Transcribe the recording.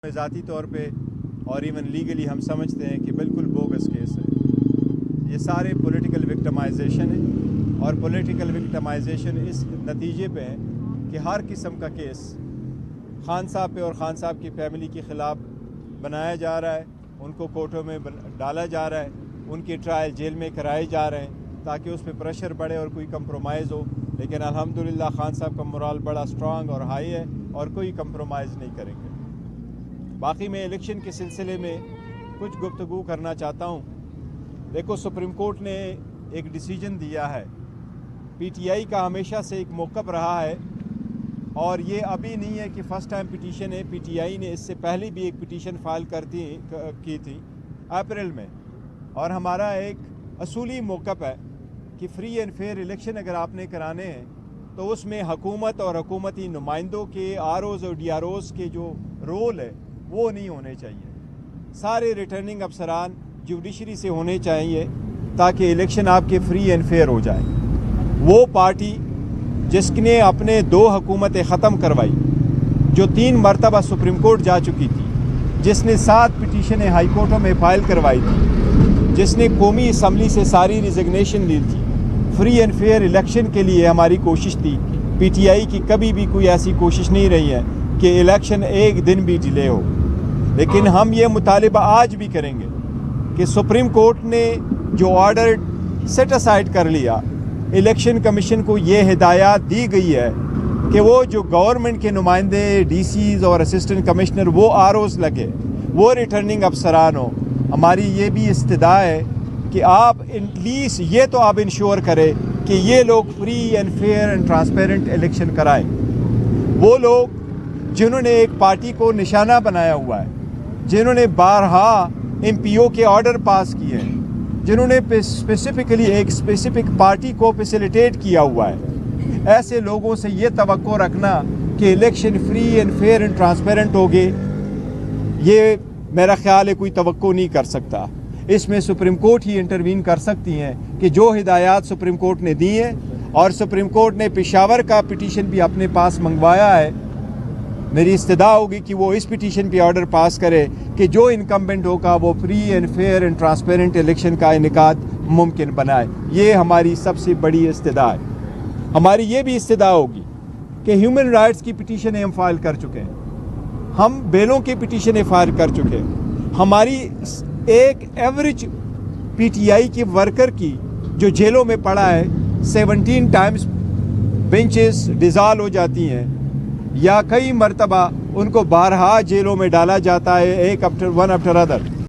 ذاتی طور پہ اور ایون لیگلی ہم سمجھتے ہیں کہ بالکل بوگس کیس ہے. یہ سارے پولیٹیکل وکٹمائزیشن ہے اور پولیٹیکل وکٹمائزیشن اس نتیجے پہ ہے کہ ہر قسم کا کیس خان صاحب پہ اور خان صاحب کی فیملی کے خلاف بنایا جا رہا ہے. ان کو کورٹوں میں ڈالا جا رہا ہے, ان کے ٹرائل جیل میں کرائے جا رہے ہیں تاکہ اس پہ پریشر بڑھے اور کوئی کمپرومائز ہو. لیکن الحمدللہ خان صاحب کا مورال بڑا سٹرانگ اور ہائی ہے اور کوئی کمپرومائز نہیں کریں گے. باقی میں الیکشن کے سلسلے میں کچھ گفتگو کرنا چاہتا ہوں. دیکھو, سپریم کورٹ نے ایک ڈیسیجن دیا ہے. پی ٹی آئی کا ہمیشہ سے ایک موقف رہا ہے اور یہ ابھی نہیں ہے کہ فرسٹ ٹائم پٹیشن ہے. پی ٹی آئی نے اس سے پہلے بھی ایک پٹیشن فائل کی تھی اپریل میں, اور ہمارا ایک اصولی موقف ہے کہ فری اینڈ فیئر الیکشن اگر آپ نے کرانے ہیں تو اس میں حکومت اور حکومتی نمائندوں کے آر اوز اور ڈی آر اوز کے جو رول ہے وہ نہیں ہونے چاہیے. سارے ریٹرننگ افسران جوڈیشری سے ہونے چاہیے تاکہ الیکشن آپ کے فری اینڈ فیئر ہو جائے. وہ پارٹی جس نے اپنے 2 حکومتیں ختم کروائی, جو 3 مرتبہ سپریم کورٹ جا چکی تھی, جس نے 7 پٹیشنیں ہائی کورٹوں میں فائل کروائی تھی, جس نے قومی اسمبلی سے ساری ریزگنیشن لی تھی, فری اینڈ فیئر الیکشن کے لیے ہماری کوشش تھی. پی ٹی آئی کی کبھی بھی کوئی ایسی کوشش نہیں رہی ہے کہ الیکشن ایک دن بھی ڈیلے ہو. لیکن ہم یہ مطالبہ آج بھی کریں گے کہ سپریم کورٹ نے جو آرڈر سیٹ اسائیڈ کر لیا, الیکشن کمیشن کو یہ ہدایات دی گئی ہے کہ وہ جو گورنمنٹ کے نمائندے, ڈی سیز اور اسسٹنٹ کمشنر وہ آر اوز لگے, وہ ریٹرننگ افسران ہوں. ہماری یہ بھی استدعا ہے کہ آپ ایٹ لیسٹ یہ تو آپ انشور کریں کہ یہ لوگ free and fair and transparent election کرائیں. وہ لوگ جنہوں نے ایک پارٹی کو نشانہ بنایا ہوا ہے, جنہوں نے بارہا ایم پی او کے آرڈر پاس کیے ہیں, جنہوں نے اسپیسیفکلی ایک اسپیسیفک پارٹی کو فیسیلیٹیٹ کیا ہوا ہے, ایسے لوگوں سے یہ توقع رکھنا کہ election free and fair and transparent ہوگے, یہ میرا خیال ہے کوئی توقع نہیں کر سکتا. اس میں سپریم کورٹ ہی انٹروین کر سکتی ہیں کہ جو ہدایات سپریم کورٹ نے دی ہیں, اور سپریم کورٹ نے پشاور کا پٹیشن بھی اپنے پاس منگوایا ہے. میری استدعا ہوگی کہ وہ اس پٹیشن پہ آرڈر پاس کرے کہ جو انکمبنٹ ہوگا وہ free and fair and transparent election کا انعقاد ممکن بنائے. یہ ہماری سب سے بڑی استدعا ہے. ہماری یہ بھی استدعا ہوگی کہ ہیومن رائٹس کی پٹیشنیں ہم فائل کر چکے ہیں, ہم بیلوں کی پٹیشنیں فائل کر چکے ہیں. ہماری ایک ایوریج پی ٹی آئی کی ورکر کی جو جیلوں میں پڑا ہے 17 ٹائمز بینچز ڈیزال ہو جاتی ہیں, یا کئی مرتبہ ان کو بارہا جیلوں میں ڈالا جاتا ہے, ایک ون آفٹر ادر.